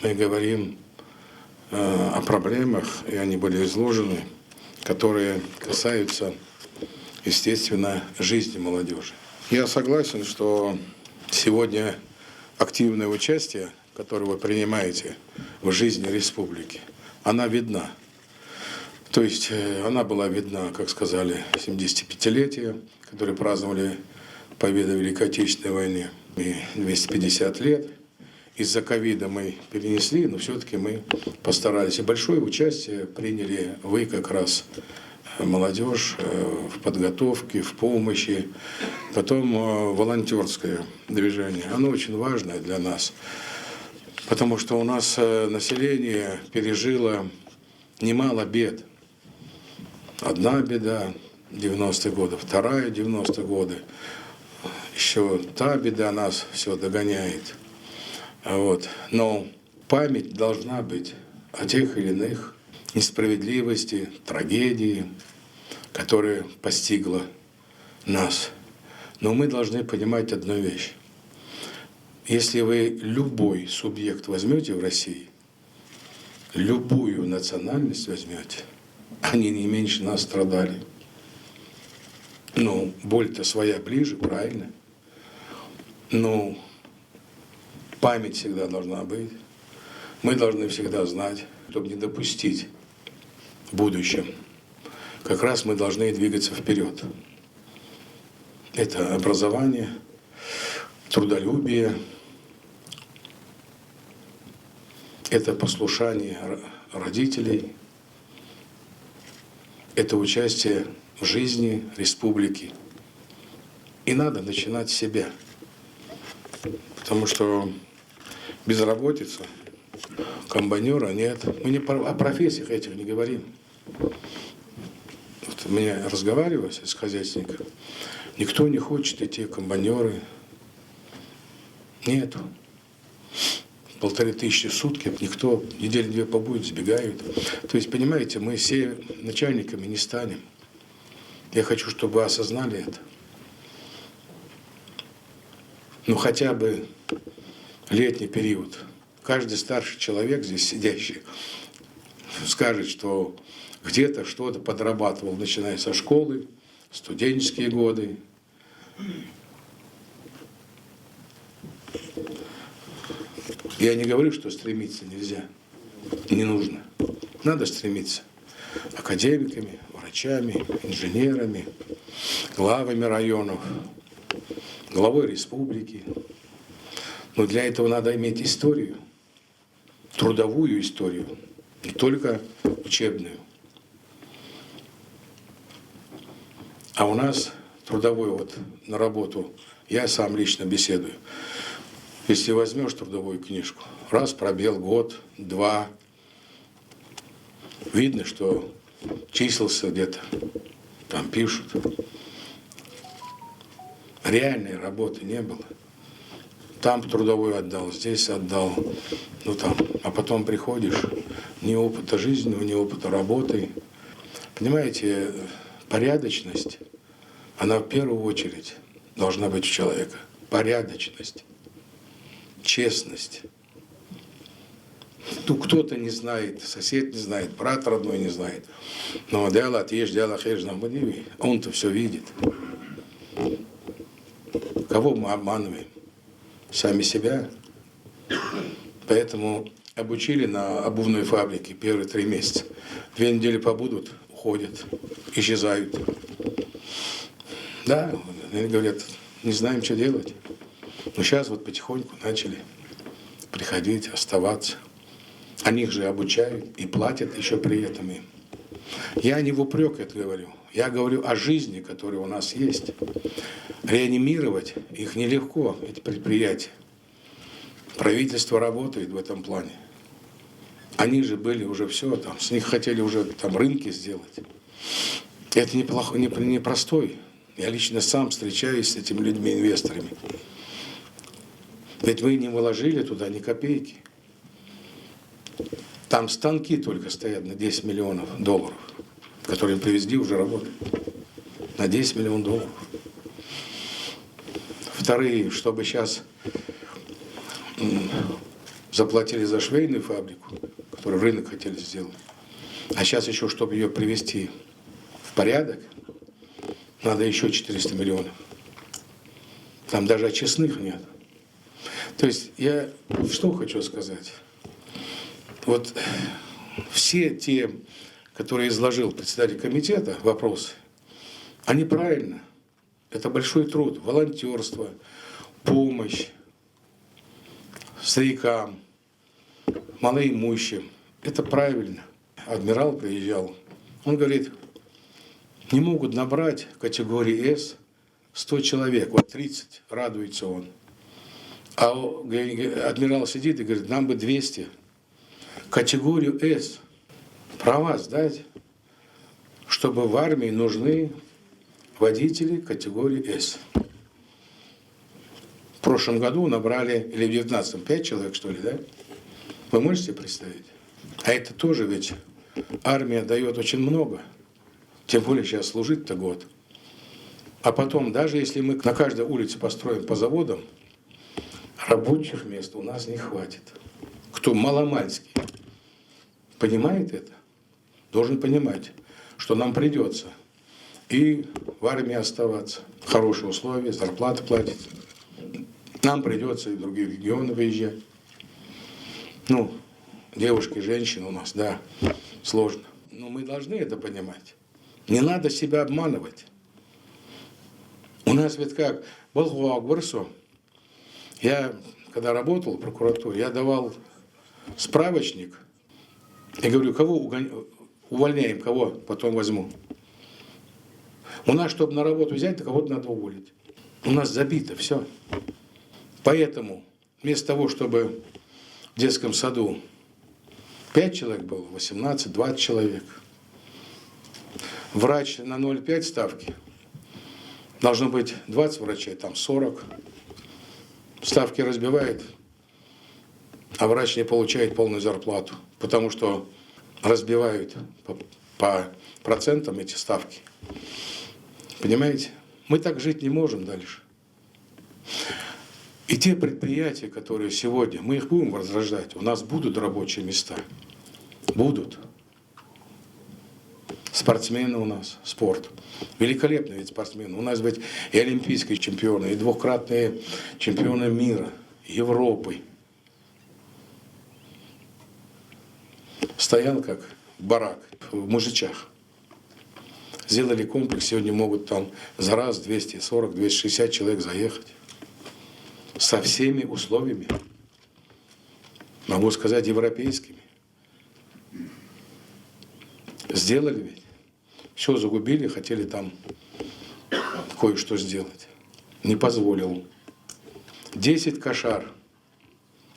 мы говорим о проблемах, и они были изложены, которые касаются, естественно, жизни молодежи. Я согласен, что сегодня активное участие, которое вы принимаете в жизни республики, она видна. То есть она была видна, как сказали, 75-летие, которое праздновали победу в Великой Отечественной войне, и 250 лет. Из-за ковида мы перенесли, но все-таки мы постарались. И большое участие приняли вы как раз, молодежь, в подготовке, в помощи. Потом волонтерское движение. Оно очень важное для нас, потому что у нас население пережило немало бед. Одна беда 90-е годы, вторая 90-е годы. Еще та беда нас все догоняет. Вот. Но память должна быть о тех или иных несправедливости, трагедии, которые постигла нас. Но мы должны понимать одну вещь. Если вы любой субъект возьмете в России, любую национальность возьмете, они не меньше нас страдали. Ну, боль-то своя ближе, правильно? Ну, память всегда должна быть. Мы должны всегда знать, чтобы не допустить в будущем. Как раз мы должны двигаться вперед. Это образование, трудолюбие, это послушание родителей, это участие в жизни республики. И надо начинать с себя. Потому что безработица, комбайнера нет. Мы не о профессиях этих не говорим. Вот мне разговаривать с хозяйственником, никто не хочет идти в комбайнеры. Нету. 1500 в сутки, никто недели-две побудет, сбегают. То есть, понимаете, мы все начальниками не станем. Я хочу, чтобы вы осознали это. Ну, хотя бы летний период. Каждый старший человек здесь сидящий скажет, что где-то что-то подрабатывал, начиная со школы, студенческие годы. Я не говорю, что стремиться нельзя, не нужно. Надо стремиться академиками, врачами, инженерами, главами районов, главой республики. Но для этого надо иметь историю, трудовую историю, не только учебную. А у нас трудовой вот на работу, я сам лично беседую. Если возьмешь трудовую книжку, раз пробел год, два, видно, что числился где-то, там пишут. Реальной работы не было. Там трудовой отдал, здесь отдал. Ну там, а потом приходишь, ни опыта жизни, ни опыта работы. Понимаете, порядочность, она в первую очередь должна быть у человека. Порядочность. Честность. Ну, кто-то не знает, сосед не знает, брат родной не знает. Но он-то все видит. Кого мы обманываем? Сами себя. Поэтому обучили на обувной фабрике первые 3 месяца. 2 недели побудут, уходят, исчезают. Да, они говорят, не знаем, что делать. Но сейчас вот потихоньку начали приходить, оставаться. Они их же обучают и платят еще при этом им. Я не в упрек это говорю. Я говорю о жизни, которая у нас есть. Реанимировать их нелегко, эти предприятия. Правительство работает в этом плане. Они же были уже все, там, с них хотели уже там рынки сделать. Это непростой. Я лично сам встречаюсь с этими людьми, инвесторами. Ведь мы не вложили туда ни копейки. Там станки только стоят на 10 миллионов долларов, которые им привезли, уже работают. На 10 миллионов долларов. Вторые, чтобы сейчас заплатили за швейную фабрику, которую рынок хотели сделать. А сейчас еще, чтобы ее привести в порядок, надо еще 400 миллионов. Там даже очистных нет. То есть я что хочу сказать. Вот все те, которые изложил председатель комитета, вопросы, они правильно. Это большой труд, волонтерство, помощь старикам, малоимущим. Это правильно. Адмирал приезжал, он говорит, не могут набрать в категории С 100 человек, вот 30, радуется он. А адмирал сидит и говорит, нам бы 200. Категорию С, права сдать, чтобы в армии нужны водители категории С. В прошлом году набрали, или в 19-м, 5 человек, что ли, да? Вы можете представить? А это тоже ведь армия дает очень много. Тем более сейчас служить-то год. А потом, даже если мы на каждой улице построим по заводам, рабочих мест у нас не хватит. Кто маломальский понимает это, должен понимать, что нам придется и в армии оставаться, хорошие условия, зарплаты платить. Нам придется и в другие регионы выезжать. Ну, девушки, женщины у нас, да, сложно. Но мы должны это понимать. Не надо себя обманывать. У нас ведь как, я, когда работал в прокуратуре, я давал справочник и говорю, кого увольняем, кого потом возьму. У нас, чтобы на работу взять, то кого-то надо уволить. У нас забито все. Поэтому вместо того, чтобы в детском саду 5 человек было, 18, 20 человек. Врач на 0,5 ставки. Должно быть 20 врачей, там 40. Ставки разбивает, а врач не получает полную зарплату, потому что разбивают по процентам эти ставки. Понимаете? Мы так жить не можем дальше. И те предприятия, которые сегодня, мы их будем возрождать, у нас будут рабочие места. Будут. Спортсмены у нас, спорт. Великолепный вид спортсменов. У нас ведь и олимпийские чемпионы, и двукратные чемпионы мира, Европы. Стоял как барак в Мужичах. Сделали комплекс, сегодня могут там за раз 240-260 человек заехать. Со всеми условиями. Могу сказать, европейскими. Сделали ведь. Все загубили, хотели там кое-что сделать. Не позволил. 10 кошар.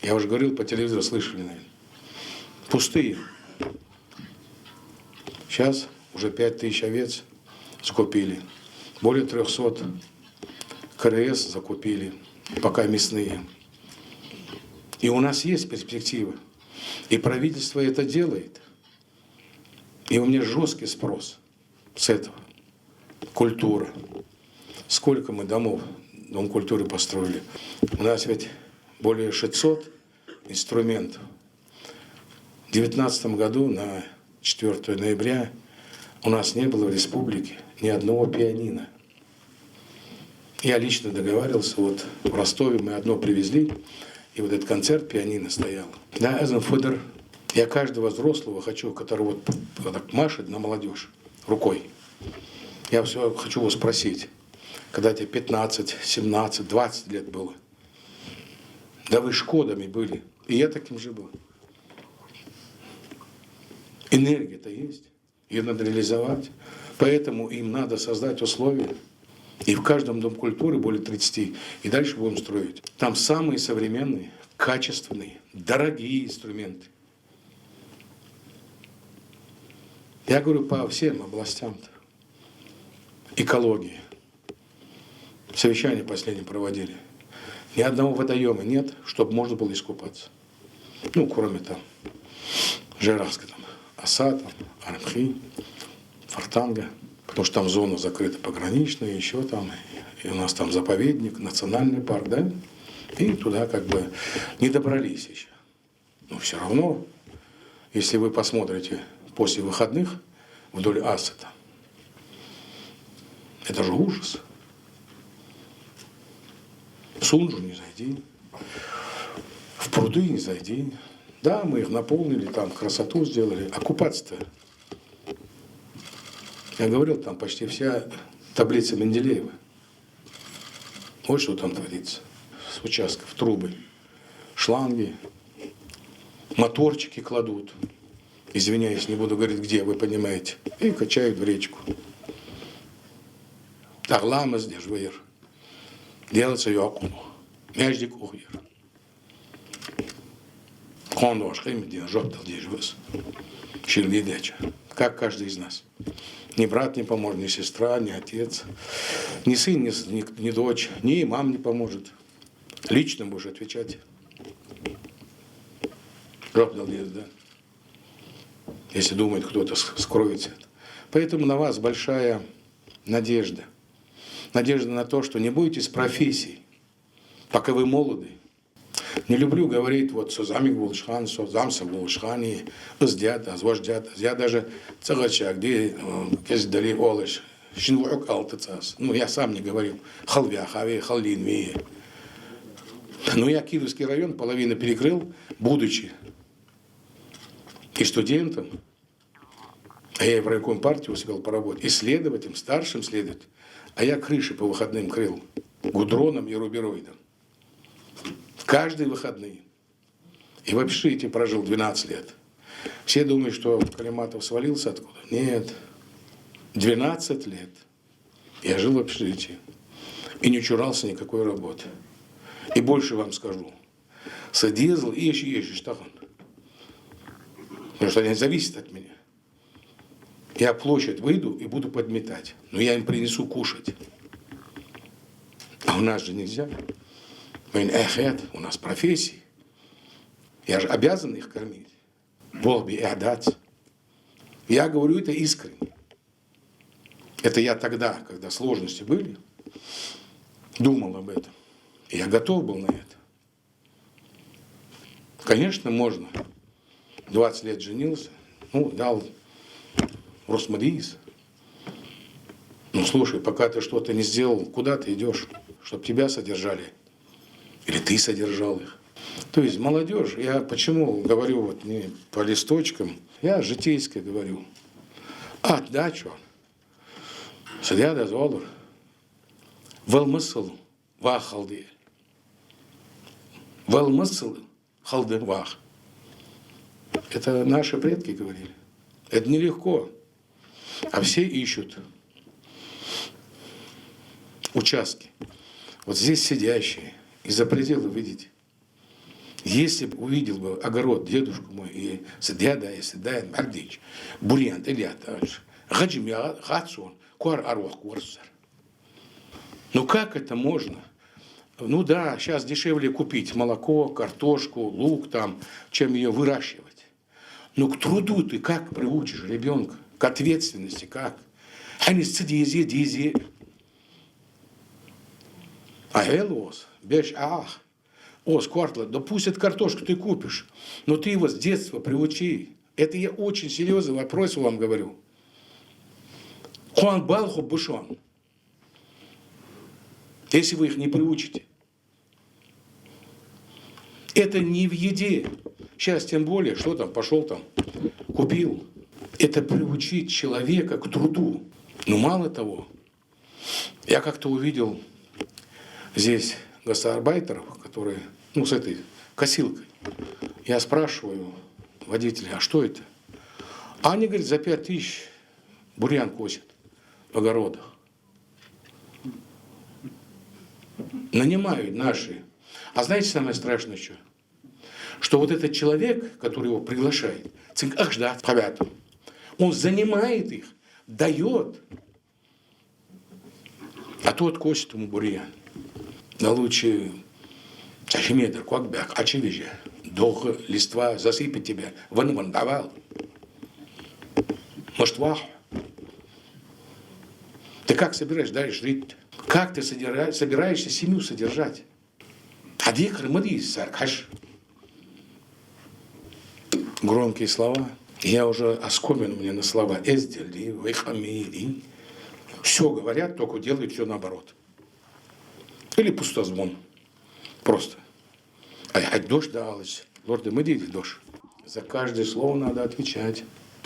Я уже говорил по телевизору, слышали, наверное. Пустые. Сейчас уже 5000 овец закупили. Более 300 КРС закупили. Пока мясные. И у нас есть перспективы. И правительство это делает. И у меня жесткий спрос с этого. Культура. Сколько мы домов, дом культуры построили. У нас ведь более 600 инструментов. В 2019 году на 4 ноября у нас не было в республике ни одного пианино. Я лично договаривался, вот в Ростове мы одно привезли, и вот этот концерт пианино стоял. Да, Эзенфодер. Я каждого взрослого хочу, который вот так машет на молодежь рукой. Я все хочу его спросить, когда тебе 15, 17, 20 лет было. Да вы шкодами были. И я таким же был. Энергия-то есть. Ее надо реализовать. Поэтому им надо создать условия. И в каждом Дом культуры более 30. И дальше будем строить. Там самые современные, качественные, дорогие инструменты. Я говорю по всем областям-то. Экология. Совещание последнее проводили. Ни одного водоема нет, чтобы можно было искупаться. Ну, кроме там Жиравска, там, Оса, там, Армхи, Фортанга. Потому что там зона закрыта пограничная, еще там. И у нас там заповедник, национальный парк, да? И туда как бы не добрались еще. Но все равно, если вы посмотрите после выходных вдоль Асада, это же ужас. В Сунжу не зайди, в пруды не зайди. Да, мы их наполнили, там красоту сделали. А купаться-то? Я говорил, там почти вся таблица Менделеева. Вот что там творится. С участков трубы, шланги, моторчики кладут. Извиняюсь, не буду говорить, где, вы понимаете. И качают в речку. Тагламаз дежвейр. Делается йокуну. Междик ухир. Как каждый из нас. Ни брат не поможет, ни сестра, ни отец, ни сын, ни дочь, ни мам не поможет. Лично будешь отвечать. Да? Если думает, кто-то скроется. Поэтому на вас большая надежда. Надежда на то, что не будете с профессией, пока вы молоды. Не люблю говорить, вот созамик булшхан, созамса булшхани, сдята, звождята. Я даже цагачак, где кездали олыш, шинвук алтыцас. Ну, я сам не говорил. Халвя, хави, халлин, вие. Но я Кировский район половину перекрыл, будучи и студентом, а я и в райком партии успел поработать, и следователем, старшим следователем, а я крыши по выходным крыл гудроном и рубероидом. Каждые выходные. И в общежитии прожил 12 лет. Все думают, что Калиматов свалился откуда. Нет. 12 лет я жил в общежитии. И не чурался никакой работы. И больше вам скажу. Садизл и еще штахан. Потому что они зависят от меня. Я в площадь выйду и буду подметать. Но я им принесу кушать. А у нас же нельзя. У нас профессии. Я же обязан их кормить. Бог бы и отдать. Я говорю это искренне. Это я тогда, когда сложности были, думал об этом. И я готов был на это. Конечно, можно. 20 лет женился. Дал Росмадиис. Ну, слушай, пока ты что-то не сделал, куда ты идешь? Чтобы тебя содержали. Или ты содержал их. То есть молодежь, я почему говорю вот не по листочкам, я житейски говорю. Отдачу. Садяда золор. Валмысл вах халды. Валмысл халды вах. Это наши предки говорили. Это нелегко. А все ищут участки. Вот здесь сидящие. Из-за предела видите. Если бы увидел бы огород дедушку мой и садяда, если да, мардич, бурьян, Илья, гаджим я гадсон, куар арвах куарсар. Ну как это можно? Ну да, сейчас дешевле купить молоко, картошку, лук там, чем ее выращивать. Но к труду ты как приучишь ребенка? К ответственности как? Они дизи. А элос, беш ах. Сквартла, да пусть эту картошку ты купишь, но ты его с детства приучи. Это я очень серьезный вопрос вам говорю. Хуан балху бушон. Если вы их не приучите. Это не в еде. Сейчас тем более, что там, пошел там, купил. Это приучить человека к труду. Но мало того, я как-то увидел здесь гастарбайтеров, которые, с этой косилкой. Я спрашиваю водителя, а что это? А они говорят, за 5000 бурьян косят в огородах. Нанимают наши. А знаете самое страшное что? Что вот этот человек, который его приглашает, он занимает их, дает, а тот косит ему бурьян. Да лучше чашиметр, квакбяк, очевидно, долго листва засыпать тебя, вон давал. Может, вах? Ты как собираешься дальше жить? Как ты собираешься семью содержать? А декр мадис, саркаш. громкие слова. Я уже оскомен мне на слова «эздели», «вейхамири». Все говорят, только делают все наоборот. Или пустозвон. Просто. А дождь далась. Лорды, мы видели дождь. За каждое слово надо отвечать.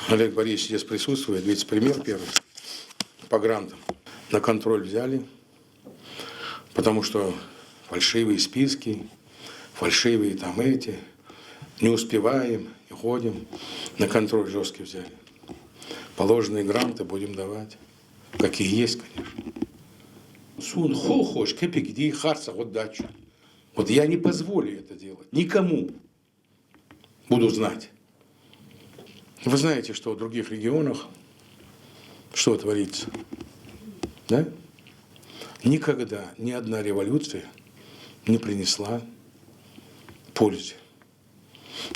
Олег Борисович здесь присутствует, вице-премьер первый по грантам. На контроль взяли, потому что фальшивые списки, фальшивые там эти, не успеваем и ходим. На контроль жесткий взяли. Положенные гранты будем давать. Какие есть, конечно. Сун хохош, кепик, харса, вот дачу. Вот я не позволю это делать. Никому. Буду знать. Вы знаете, что в других регионах что творится? Да? Никогда ни одна революция не принесла пользы.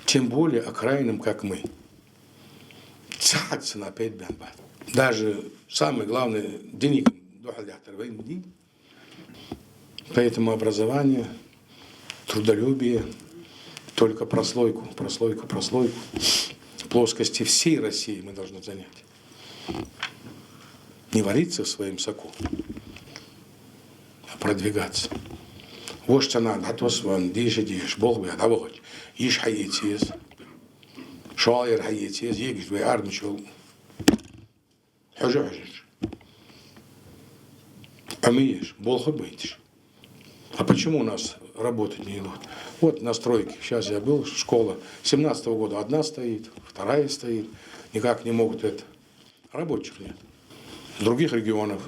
Тем более окраинам, как мы. Даже самый главный денег. Поэтому образование, трудолюбие, только прослойку плоскости всей России мы должны занять. Не вариться в своем соку, а продвигаться. Вот что надо, а то сван, дишь, Бог бы отдавать. Ишь хаетиез, шалер хаетиез, егиш бы армичал. Хожешь. Амиешь, Бог обыдешь. А почему у нас работать не идут? Вот на стройке, сейчас я был, школа, 17-го года одна стоит, вторая стоит, никак не могут это. Рабочих нет. В других регионах.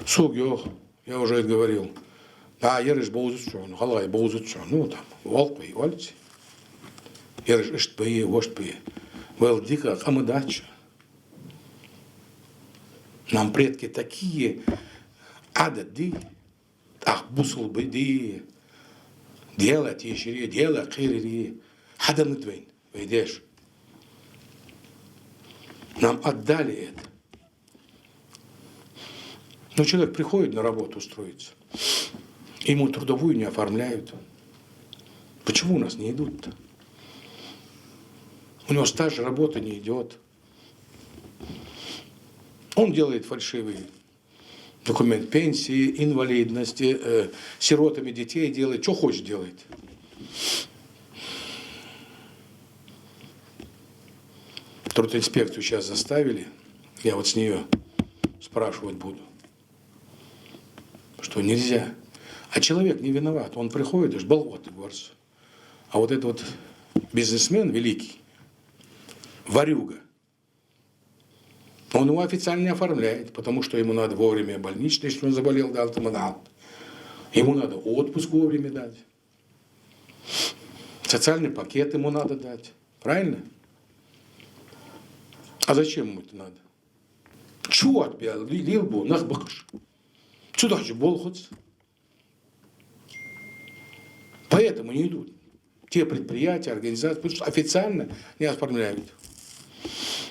Сугёх, я уже это говорил. А, ереш боузучон, халай боузучон, ну там, волпы и вальцы. Ереш иштбые, воштбые. Вел дико, камыдача. Нам предки такие адады, ах, бусул быды, делать ешире, делать хирири, хадан двейн, вейдеш. Нам отдали это. Но человек приходит на работу устроиться, ему трудовую не оформляют. Почему у нас не идут-то? У него стаж работы не идет. Он делает фальшивые документ пенсии, инвалидности, сиротами детей делает, что хочет делает. Трудинспекцию сейчас заставили, я вот с нее спрашивать буду, что нельзя. А человек не виноват, он приходит, аж болото горца. А вот этот вот бизнесмен великий, ворюга, он его официально не оформляет, потому что ему надо вовремя больничный, если он заболел, дал ему дал. Ему надо отпуск вовремя дать. Социальный пакет ему надо дать. Правильно? А зачем ему это надо? Чего от тебя лил-бу, нахбакш? Сюда же болхоц. Поэтому не идут те предприятия, организации, потому что официально не оформляют.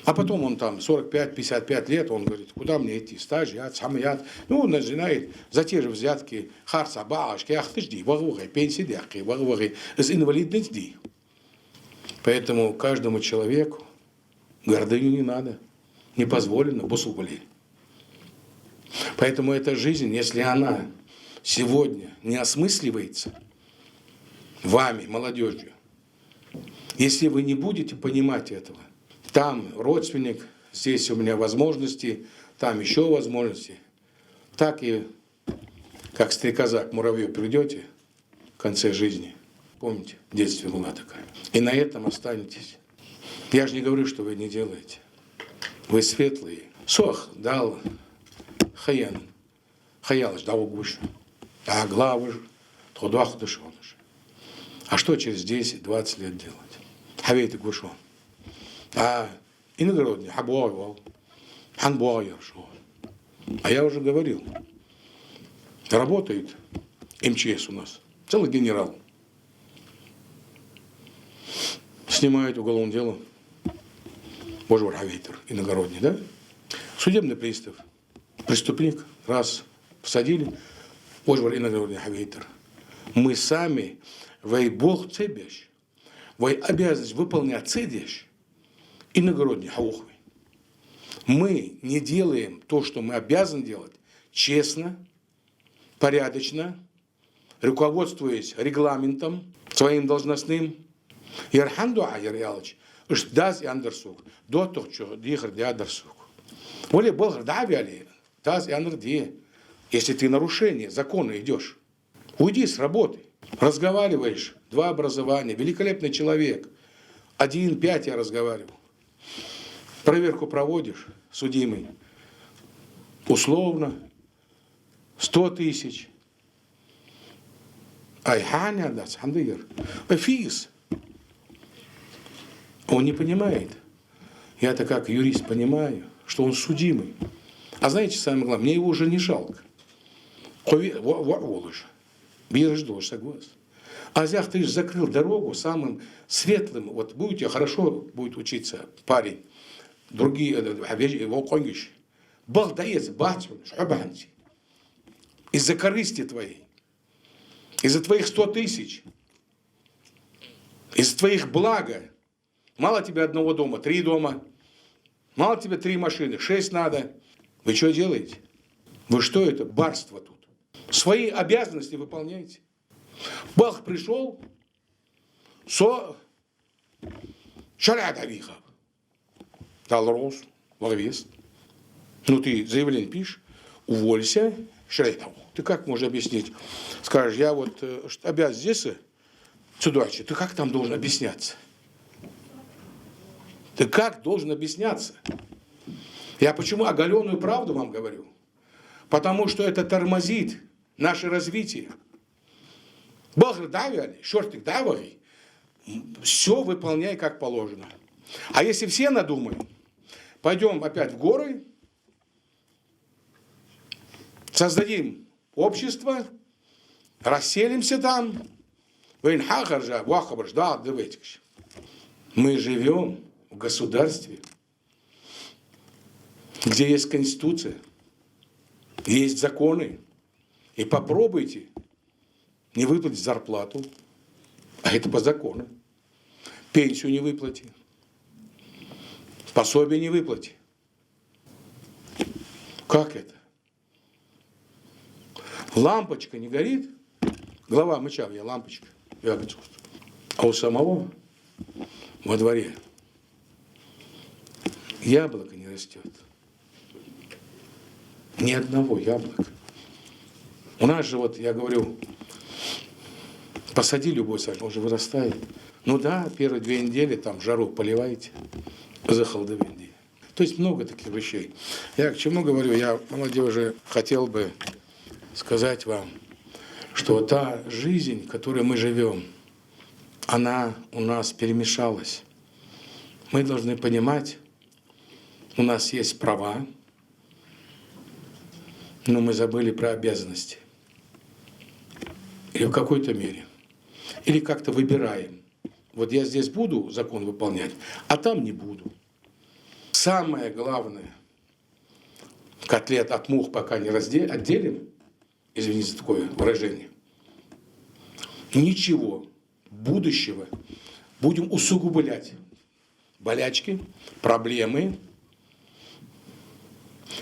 А потом он там 45-55 лет, он говорит, куда мне идти, стажиат, самиат. Ну, он начинает за те же взятки харса, баашки, ахтыжди, вагвагай, пенсии дяхки, вагвагай, из инвалидности. Поэтому каждому человеку гордыню не надо, не позволено, бусубали. Поэтому эта жизнь, если она сегодня не осмысливается вами, молодежью, если вы не будете понимать этого, там родственник, здесь у меня возможности, там еще возможности. Так и, как стрекоза к муравью придете в конце жизни. Помните, в детстве была такая. И на этом останетесь. Я же не говорю, что вы не делаете. Вы светлые. Сох дал хаян. Хаялыш дал гуш. А главы тходах дышоныш. А что через 10-20 лет делать? Хавейты гушон. А иногородний хабуайвал, ханбуайер шо. А я уже говорил, работает МЧС у нас, целый генерал. Снимает уголовное дело, боже мой, хавейтер, иногородний, да? Судебный пристав, преступник, раз посадили, боже мой, иногородний хавейтер. Мы сами, вей Бог цебеш, Вы обязаны выполнять цедиш и нагородни хаухвы. Мы не делаем то, что мы обязаны делать, честно, порядочно, руководствуясь регламентом своим должностным. Ярхан дуа ярялыч, даз и андерсук, до того, что дихар де андерсук. Воли болгар давяли, даз и андерди. Если ты нарушение закона идешь, уйди с работы. Разговариваешь, 2 образования, великолепный человек. 1,5 я разговаривал. Проверку проводишь, судимый. Условно 100 тысяч. Айханя даст, хандыр. Физ. Он не понимает. Я-то как юрист понимаю, что он судимый. А знаете, самое главное, мне его уже не жалко. Бирждош, согласен. А зях ты же закрыл дорогу самым светлым. Вот будете хорошо будет учиться парень. Другие, его конгиш. Балдаец, батюн, шабанти. Из-за корысти твоей. Из-за твоих 100 тысяч. Из-за твоих блага. Мало тебе одного дома, 3 дома. Мало тебе 3 машины, 6 надо. Вы что делаете? Вы что это? Барство тут. Свои обязанности выполняете. Бах пришел, шарядавиха. Дал роз, ловест. Ну ты заявление пишешь, уволься, шарядаву. Ты как можешь объяснить? Скажешь, я вот обязан здесь, судачи, ты как там должен объясняться? Ты как должен объясняться? Я почему оголенную правду вам говорю? Потому что это тормозит наше развитие. Бахр давяли, шортик давали, все выполняй как положено. А если все надумаем, пойдем опять в горы, создадим общество, расселимся там, мы живем в государстве, где есть конституция, есть законы. И попробуйте не выплатить зарплату, а это по закону. Пенсию не выплати, пособие не выплати. Как это? Лампочка не горит, глава мычал, я лампочка, а у самого во дворе яблоко не растет. Ни одного яблока. У нас же, вот я говорю, посади любой сажень, он же вырастает. Ну да, первые 2 недели там жару поливаете, захолодовинди. То есть много таких вещей. Я к чему говорю? Я, молодежи, хотел бы сказать вам, что та жизнь, в которой мы живем, она у нас перемешалась. Мы должны понимать, у нас есть права, но мы забыли про обязанности. Или в какой-то мере. Или как-то выбираем. Вот я здесь буду закон выполнять, а там не буду. Самое главное, котлет от мух пока не отделим, извините за такое выражение, ничего будущего будем усугублять. Болячки, проблемы,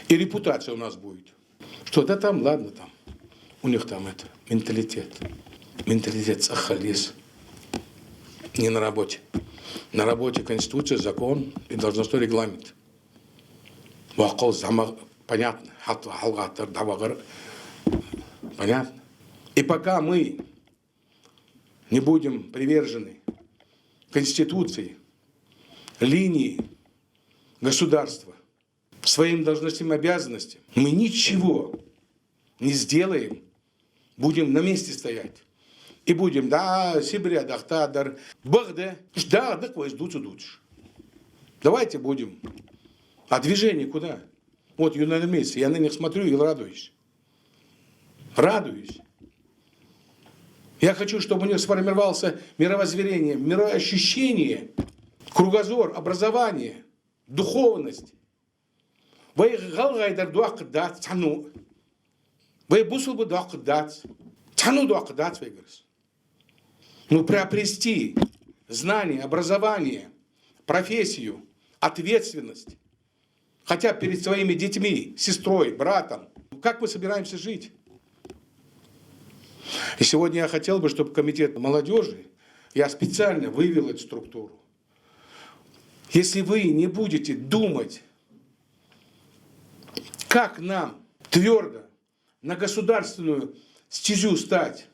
и репутация у нас будет. Что, да там, ладно, там. У них там это, менталитет. Менталитет сахалис. Не на работе. На работе конституция, закон и должностной регламент. Понятно. Понятно. И пока мы не будем привержены конституции, линии государства, своим должностным обязанностям, мы ничего не сделаем, будем на месте стоять. И будем, да, Сибиря, Дахтадар, Бахде, да, давайте будем. А движение куда? Вот юнормейцы, я на них смотрю и радуюсь. Радуюсь. Я хочу, чтобы у них сформировался мировоззрение, мироощущение, кругозор, образование, духовность. Вы галгайдар дуакдат цану. Вы бусул бы дуакдат. Цану дуакдат выигрыз. Ну, приобрести знание, образование, профессию, ответственность. Хотя бы перед своими детьми, сестрой, братом. Как мы собираемся жить? И сегодня я хотел бы, чтобы комитет молодежи, я специально вывел эту структуру. Если вы не будете думать, как нам твердо на государственную стезю стать,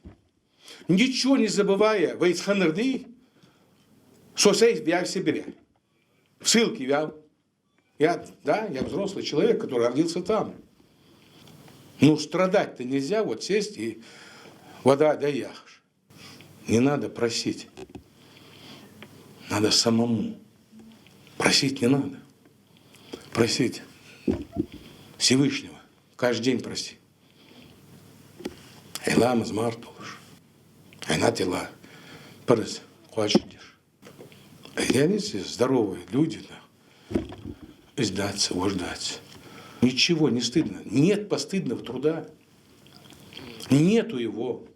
ничего не забывая, Вейцханерды, сосейс в Сибири, в ссылке я взрослый человек, который родился там. Ну, страдать-то нельзя, вот сесть и вода да яхш. Не надо просить. Надо самому. Просить не надо. Просить Всевышнего. Каждый день проси. Эйлам из Мартулуш. Айнатила. Парыз. Хочешь. И они здоровые люди, да. Издаться, вождаться. Ничего не стыдно. Нет постыдного труда. Нету его.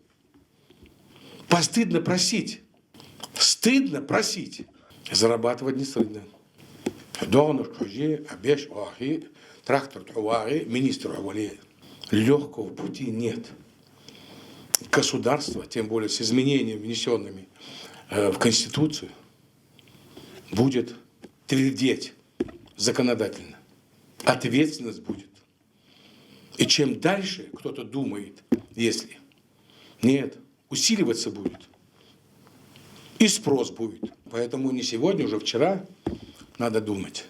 Постыдно просить. Стыдно просить. Зарабатывать не стыдно. Легкого пути нет. Государство, тем более с изменениями, внесенными в Конституцию, будет твердеть законодательно. Ответственность будет. И чем дальше кто-то думает, если нет, усиливаться будет. И спрос будет. Поэтому не сегодня, уже вчера надо думать.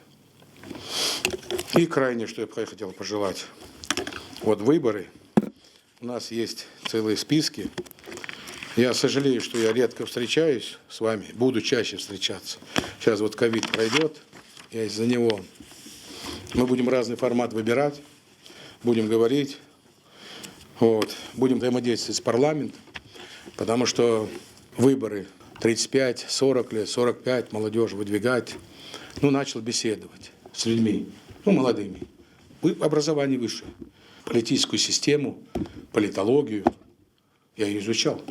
И крайнее, что я хотел пожелать. Вот выборы. У нас есть целые списки. Я сожалею, что я редко встречаюсь с вами. Буду чаще встречаться. Сейчас вот ковид пройдет. Я из-за него. Мы будем разный формат выбирать. Будем говорить. Вот. Будем взаимодействовать с парламентом. Потому что выборы 35, 40 лет, 45, молодежь выдвигать. Ну, начал беседовать с людьми, ну, молодыми. Образование высшее. Политическую систему, политологию я ее изучал.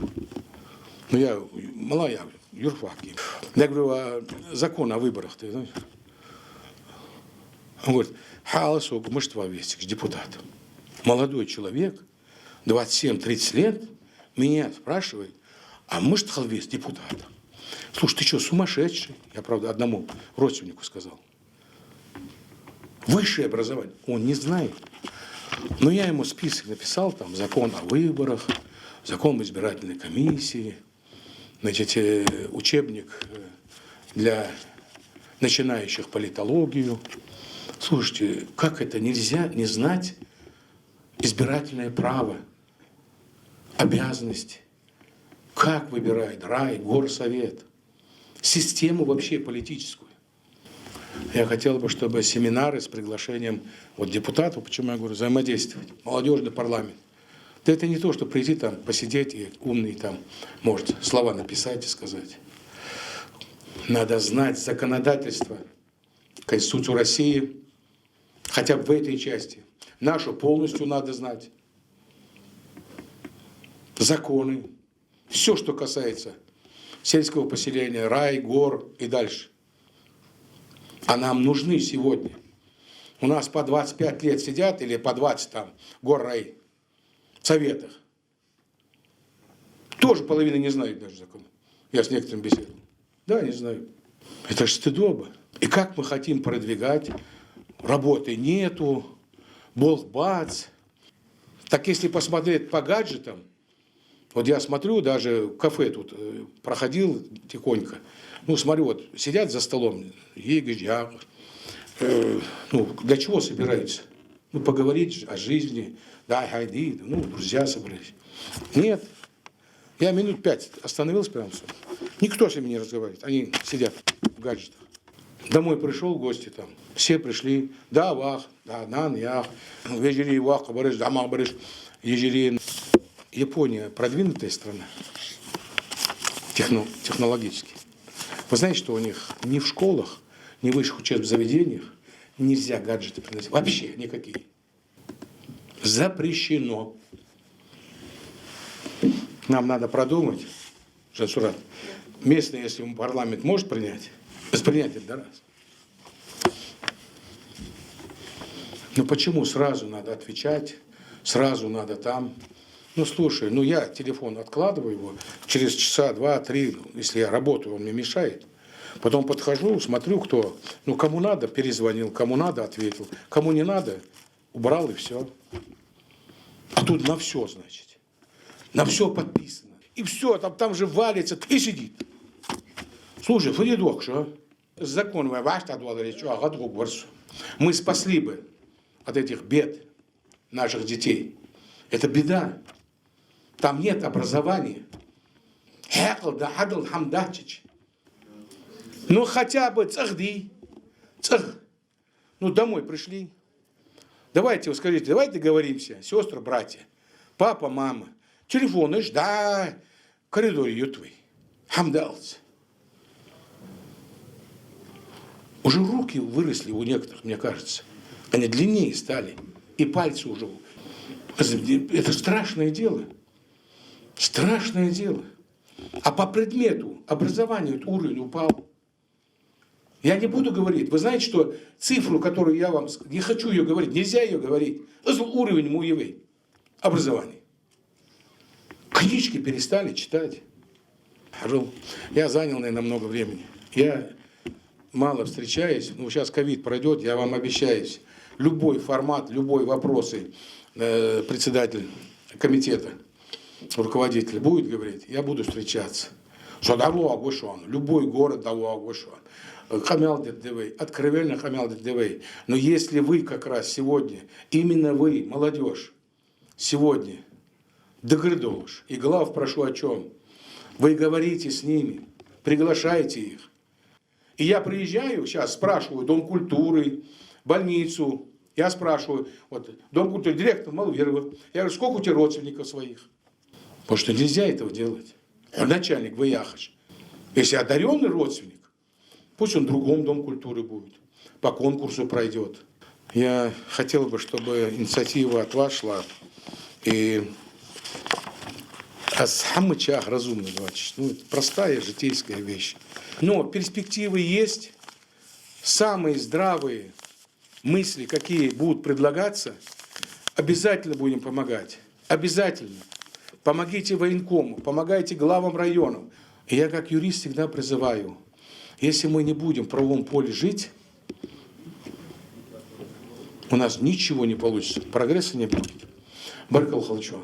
Но я малая, юрфак. Я говорю, закон о выборах, ты знаешь? Он говорит, халасу, может, вовесик, депутат. Молодой человек, 27-30 лет, меня спрашивает, а может, халвес, депутат? Слушай, ты что, сумасшедший? Я, правда, одному родственнику сказал. Высшее образование. Он не знает. Но я ему список написал, там, закон о выборах, закон об избирательной комиссии, значит, учебник для начинающих политологию. Слушайте, как это нельзя не знать избирательное право, обязанности? Как выбирает рай, горсовет? Систему вообще политическую. Я хотел бы, чтобы семинары с приглашением вот депутатов, почему я говорю, взаимодействовать, молодежный парламент. Да это не то, что прийти там, посидеть и умный там, может, слова написать и сказать. Надо знать законодательство, Конституцию России, хотя бы в этой части. Нашу полностью надо знать. Законы. Все, что касается сельского поселения, рай, гор и дальше. А нам нужны сегодня. У нас по 25 лет сидят, или по 20 там, гор, рай, в советах. Тоже половина не знают даже закона. Я с некоторыми беседовал. Да, не знаю. Это же стыдоба. И как мы хотим продвигать? Работы нету, Бог бац. Так если посмотреть по гаджетам, вот я смотрю, даже в кафе тут проходил тихонько, ну, смотрю, вот сидят за столом, ну, для чего собираются? Ну, поговорить о жизни, да, хайди, ну, друзья собрались. Нет, я минут 5 остановился прямо. Никто с ними не разговаривает, они сидят в гаджетах. Домой пришел, гости там, все пришли, да, вах, да, нан, ях, вежери, вах, барыш, дамах, барыш, ежери. Япония продвинутая страна, технологически. Вы знаете, что у них ни в школах, ни в высших учебных заведениях нельзя гаджеты приносить. Вообще никакие. Запрещено. Нам надо продумать, Жансурат, Местный, если парламент может принять, воспринять это раз. Ну почему сразу надо отвечать, сразу надо там? Ну слушай, ну я телефон откладываю его, через часа, 2-3, если я работаю, он мне мешает. Потом подхожу, смотрю, кто, ну кому надо, перезвонил, кому надо, ответил, кому не надо, убрал и все. А тут на все, значит, на все подписано. И все, там же валится и сидит. Слушай, Фаридок, что? Закон ваш мы спасли бы от этих бед наших детей. Это беда. Там нет образования. Ну хотя бы цахди. Ну домой пришли. Давайте, скажите, давайте договоримся, сестры, братья, папа, мама. Телефон, да, в коридоре ютвы. Хамдалц. Уже руки выросли у некоторых, мне кажется. Они длиннее стали. И пальцы уже. Это страшное дело. Страшное дело. А по предмету образования уровень упал. Я не буду говорить. Вы знаете, что цифру, которую я вам... Не хочу ее говорить, нельзя ее говорить. Уровень муевый. Образования. Книжки перестали читать. Я занял, наверное, много времени. Я мало встречаюсь. Ну, сейчас ковид пройдет, я вам обещаюсь. Любой формат, любой вопросы председатель комитета, руководитель будет говорить, я буду встречаться. Что дало Агушон, любой город дало Агушон. Хамял Деддевей, откровенно Хамял Деддевей. Но если вы как раз сегодня, именно вы, молодежь, сегодня, догрыдош, и глав прошу о чем? Вы говорите с ними, приглашаете их. И я приезжаю, сейчас спрашиваю, Дом культуры, больницу, я спрашиваю, вот, Дом культуры, директор Малверова, я говорю, сколько у тебя родственников своих? Потому что нельзя этого делать. Начальник, вы яхаш. Если одаренный родственник, пусть он в другом Дом культуры будет, по конкурсу пройдет. Я хотел бы, чтобы инициатива от вас шла, и асхамычах разумный, ну, это простая житейская вещь. Но перспективы есть, самые здравые мысли, какие будут предлагаться, обязательно будем помогать. Обязательно. Помогите военкому, помогайте главам районов. И я как юрист всегда призываю, если мы не будем в правовом поле жить, у нас ничего не получится, прогресса не будет. Баракаллаху фик.